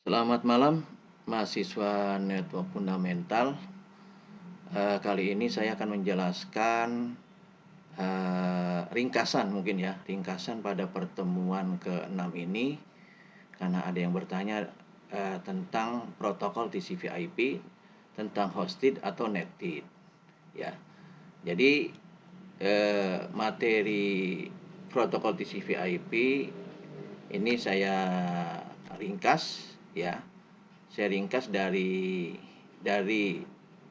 Selamat malam, mahasiswa Network Fundamental. Kali ini saya akan menjelaskan ringkasan ringkasan pada pertemuan ke-6 ini, karena ada yang bertanya tentang protokol TCP/IP, tentang hosted atau netted. Ya, jadi materi protokol TCP/IP ini saya ringkas ya. Saya ringkas dari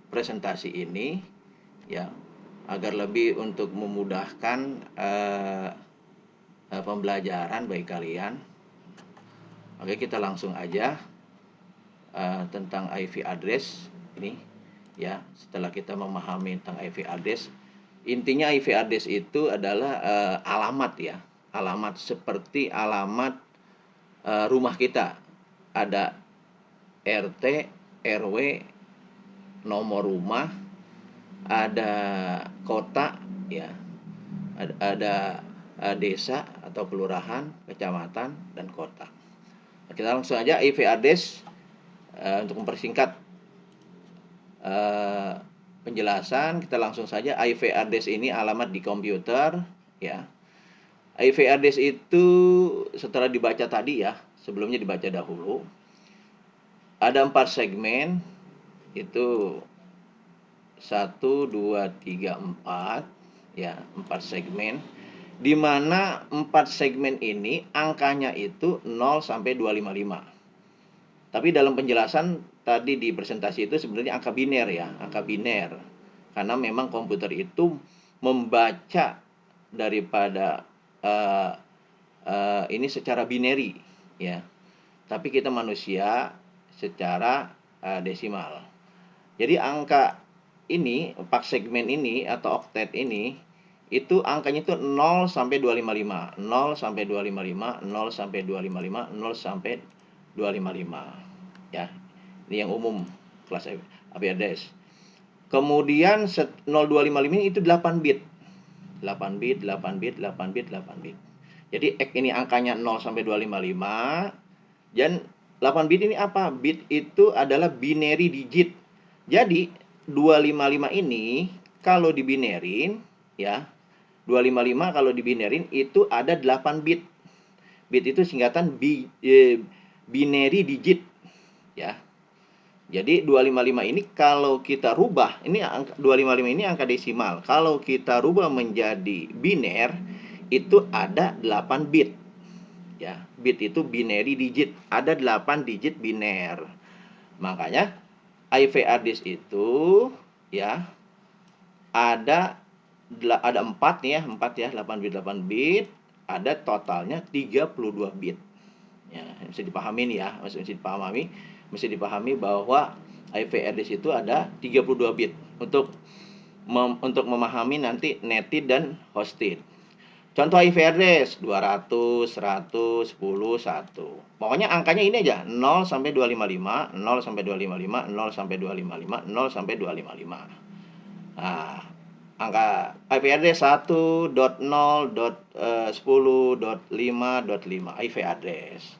presentasi ini ya, agar lebih untuk memudahkan pembelajaran bagi kalian. Oke, kita langsung aja tentang IP address ini ya. Setelah kita memahami tentang IP address, intinya IP address itu adalah alamat ya, alamat seperti alamat rumah kita. Ada RT, RW, nomor rumah, ada kota ya, ada desa atau kelurahan, kecamatan, dan kota. Kita langsung aja IP address untuk mempersingkat penjelasan. Kita langsung saja. IP address ini alamat di komputer ya. IP address itu setelah dibaca tadi ya, sebelumnya dibaca dahulu. Ada 4 segmen, itu 1, 2, 3, 4 ya, 4 segmen, di mana 4 segmen ini angkanya itu 0 sampai 255. Tapi dalam penjelasan tadi di presentasi itu sebenarnya angka biner ya, angka biner. Karena memang komputer itu membaca daripada ini secara binary ya. Tapi kita manusia secara desimal. Jadi angka ini, 4 segmen ini atau oktet ini, itu angkanya itu 0 sampai 255, 0 sampai 255, 0 sampai 255, 0 sampai 255. Ya. Ini yang umum kelas IP address. Kemudian 0255 ini itu 8 bit. 8 bit, 8 bit, 8 bit, 8 bit. Jadi ini angkanya 0 sampai 255. Dan 8 bit ini apa? Bit itu adalah binary digit. Jadi 255 ini kalau dibinerin ya, 255 kalau dibinerin itu ada 8 bit. Bit itu singkatan binary digit ya. Jadi 255 ini kalau kita rubah, ini angka 255 ini angka desimal. Kalau kita rubah menjadi biner, itu ada 8 bit. Ya, bit itu binary digit, ada 8 digit biner. Makanya IP address itu ya ada 4 ya, 8 bit 8 bit, ada totalnya 32 bit. Ya, mesti dipahami nih ya, mesti dipahami bahwa IP address itu ada 32 bit untuk memahami nanti netted dan hosted. Contoh IP address 200, 100, 10, 1. Pokoknya angkanya ini aja, 0 sampai 255, 0 sampai 255, 0 sampai 255, 0 sampai 255. Nah, angka IP address 1.0.10.5.5 IP address.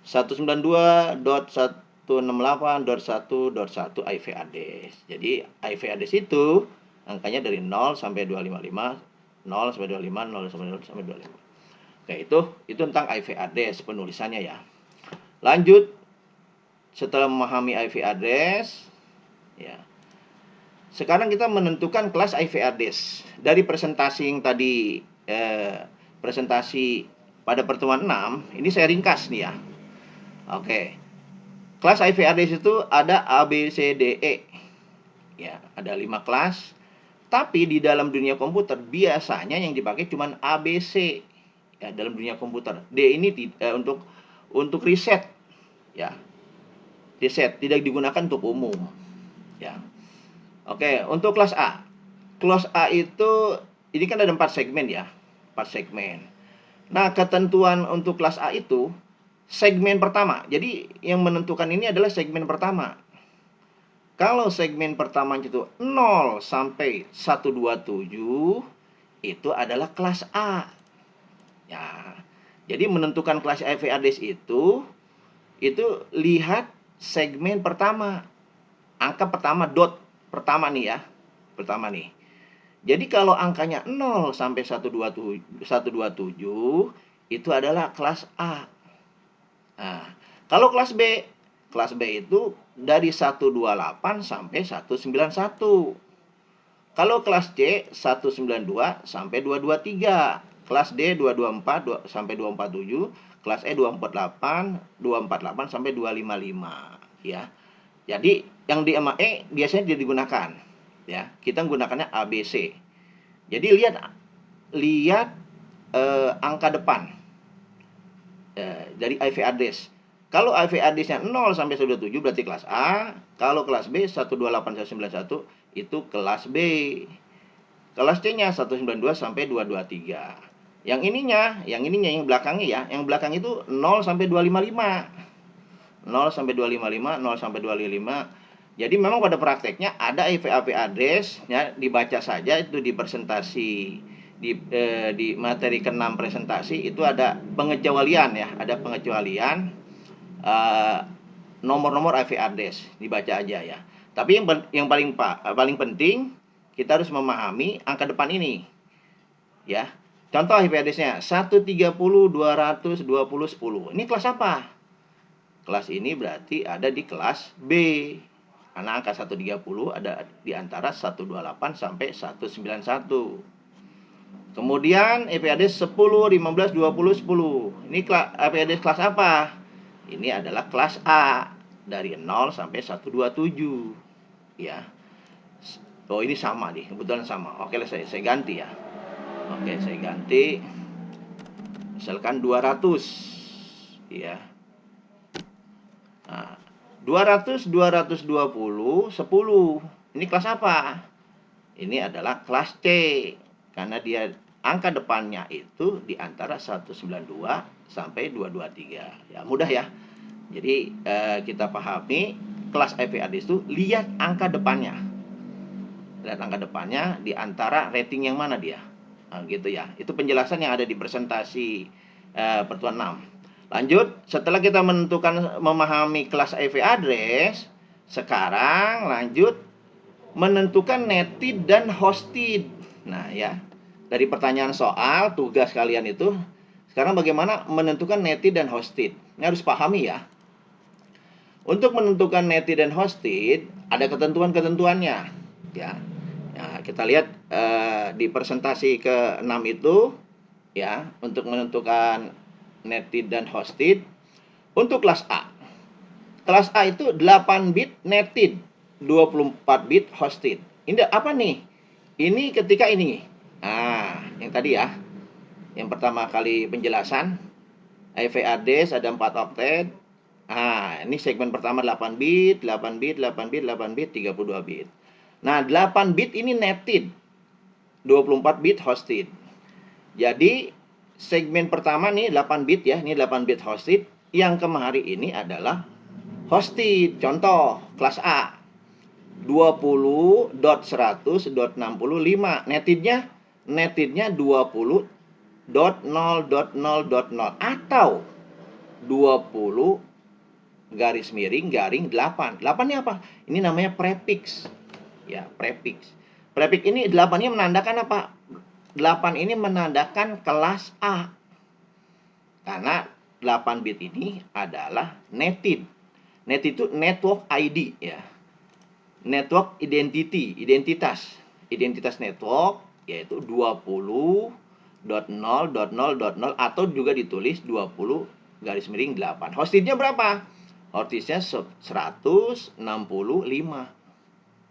192.168.1.1 IP address. Jadi IP address itu angkanya dari 0 sampai 255, 0 sampai 25, 0 sampai 0 sampai 25. Oke, itu tentang IP address penulisannya ya. Lanjut, setelah memahami IP address ya, sekarang kita menentukan kelas IP address. Dari presentasi yang tadi presentasi pada pertemuan 6, ini saya ringkas nih ya. Oke. Kelas IP address itu ada A, B, C, D, E. Ya, ada 5 kelas. Tapi di dalam dunia komputer biasanya yang dipakai cuma A, B, C. Ya, dalam dunia komputer. D ini untuk riset. Ya. Riset tidak digunakan untuk umum. Ya. Oke, untuk kelas A. Kelas A itu ini kan ada 4 segmen ya. 4 segmen. Nah, ketentuan untuk kelas A itu segmen pertama. Jadi yang menentukan ini adalah segmen pertama. Kalau segmen pertama itu 0 sampai 127, itu adalah kelas A. Ya. Jadi menentukan kelas IP address itu itu lihat segmen pertama. Angka pertama, dot pertama nih ya. Pertama nih. Jadi kalau angkanya 0 sampai 127 itu adalah kelas A. Nah, kalau kelas B itu dari 128 sampai 191. Kalau kelas C 192 sampai 223, kelas D 224 sampai 247, kelas E 248 sampai 255 ya. Jadi yang di E biasanya tidak digunakan ya. Kita menggunakannya ABC. Jadi lihat angka depan dari IV address. Kalau IV address-nya 0 sampai 127 berarti kelas A. Kalau kelas B 128 sampai 91 itu kelas B. Kelas C-nya 192 sampai 223. Yang ininya yang belakangnya ya, yang belakang itu 0 sampai 255. 0 sampai 255, 0 sampai 255. Jadi memang pada prakteknya ada IV address ya, dibaca saja itu di presentasi di materi ke-6 presentasi itu ada pengecualian ya, ada pengecualian nomor-nomor IP address, dibaca aja ya. Tapi yang paling penting kita harus memahami angka depan ini. Ya. Contoh IP address-nya 130 220 10. Ini kelas apa? Kelas ini berarti ada di kelas B. Karena angka 130 ada di antara 128 sampai 191. Kemudian IP address 10, 15, 20, 10. Ini IP address kelas apa? Ini adalah kelas A dari 0 sampai 127 ya. Oh, ini sama nih, kebetulan sama. Oke, saya ganti ya. Oke, saya ganti. Misalkan 200 ya. Nah, 200, 220, 10. Ini kelas apa? Ini adalah kelas C. Karena dia angka depannya itu di antara 192 sampai 223. Ya, mudah ya. Jadi kita pahami kelas IP address itu lihat angka depannya. Lihat angka depannya di antara rating yang mana dia. Nah, gitu ya. Itu penjelasan yang ada di presentasi pertemuan 6. Lanjut, setelah kita memahami kelas IP address, sekarang lanjut menentukan netted dan hosted. Nah, ya. Dari pertanyaan soal tugas kalian itu, sekarang bagaimana menentukan netted dan hosted. Ini harus pahami ya. Untuk menentukan netted dan hosted ada ketentuan-ketentuannya ya. Nah, kita lihat di presentasi ke-6 itu ya, untuk menentukan netted dan hosted untuk kelas A. Kelas A itu 8 bit netted, 24 bit hosted. Ini apa nih? Ini ketika ini. Nah, yang tadi ya. Yang pertama kali penjelasan IV address ada 4 oktet. Nah, ini segmen pertama 8 bit, 8 bit, 8 bit, 8 bit, 32 bit. Nah, 8 bit ini netted, 24 bit hosted. Jadi, segmen pertama nih 8 bit ya, ini 8 bit hosted. Yang kemarin ini adalah hosted. Contoh, kelas A. 20.100.65. Nettednya 20.0.0.0 atau 20 garis miring garing 8. 8 ini apa? Ini namanya prefix. Ya, prefix. Prefix ini 8 ini menandakan apa? 8 ini menandakan kelas A. Karena 8 bit ini adalah netted. Netted itu network ID ya. Network identity, identitas network yaitu 20.0.0.0 atau juga ditulis 20 garis miring 8. Hostednya berapa? Hostednya 165.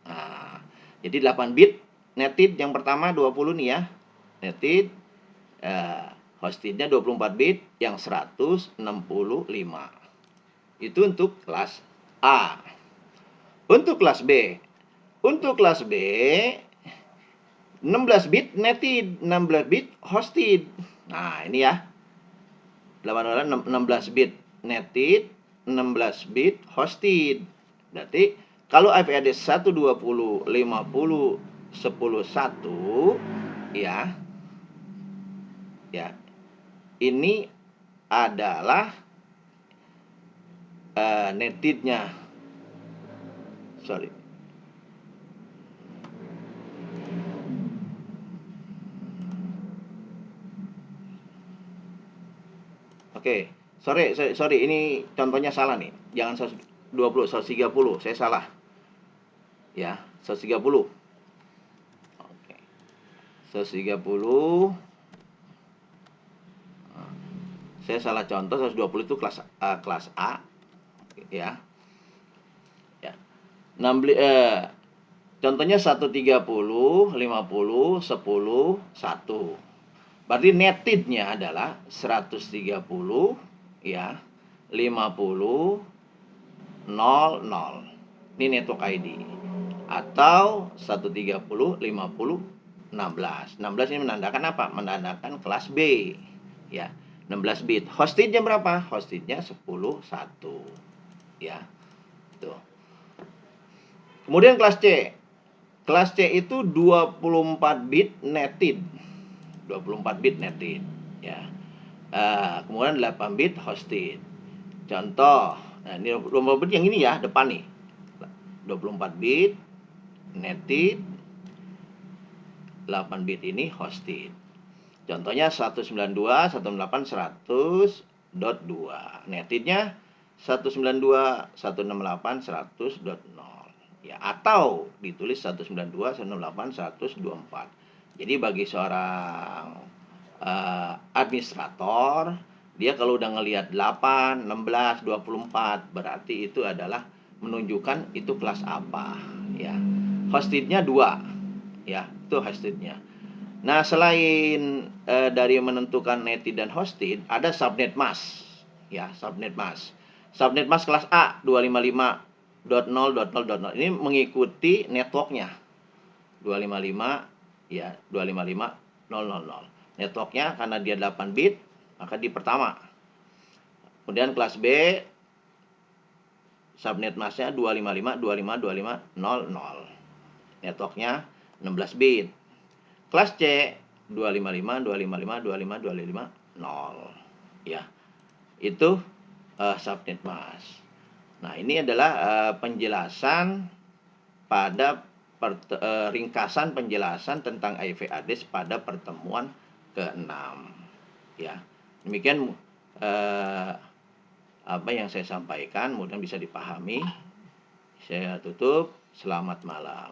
Nah, jadi 8 bit netted yang pertama 20 nih ya. Netted hostednya 24 bit yang 165. Itu untuk kelas A. Untuk kelas B. Untuk kelas B 16 bit netted, 16 bit hosted. Nah, ini ya. 16 bit netted, 16 bit hosted. Berarti kalau IP address 120 50 10 1 ya. Ya. Ini adalah netednya. Sorry. Oke, sorry, ini contohnya salah nih. Jangan 120, 130, saya salah. Ya, 130. Oke. 130. Saya salah contoh, 120 itu kelas A, ya. Ya. Contohnya 130, 50, 10, 1. Berarti netednya adalah 130, ya, 50, 00. Ini network ID. Atau 130, 50, 16. 16 ini menandakan apa? Menandakan kelas B, ya. 16 bit. Hostednya berapa? Hostednya 10, 1. Ya. Tuh. Kemudian kelas C. Kelas C itu 24 bit netted. 24 bit netted, ya. Kemudian 8 bit hosted. Contoh, nah ini 24 bit yang ini ya, depan nih. 24 bit netted, 8 bit ini hosted. Contohnya 192, 168, 100.2. Nettednya 192, 168, 100.0. Ya, atau ditulis 192, 168, 124. Jadi bagi seorang administrator, dia kalau udah ngelihat 8, 16, 24, berarti itu adalah menunjukkan itu kelas apa, ya. Hostednya 2, ya, itu hostednya. Nah, selain dari menentukan netted dan hosted, ada subnet mask, ya, subnet mask. Subnet mask kelas A 255.0.0.0. Ini mengikuti networknya 255, ya, 255.0.0.0. Networknya karena dia 8 bit, maka di pertama. Kemudian kelas B subnet masknya 255.25.25.00. Networknya 16 bit. Kelas C 255, 255, 25, 255, 0. Ya, itu subnet mask. Nah, ini adalah penjelasan pada ringkasan penjelasan tentang IV address pada pertemuan ke-6. Ya, demikian apa yang saya sampaikan, mudah-mudahan bisa dipahami. Saya tutup. Selamat malam.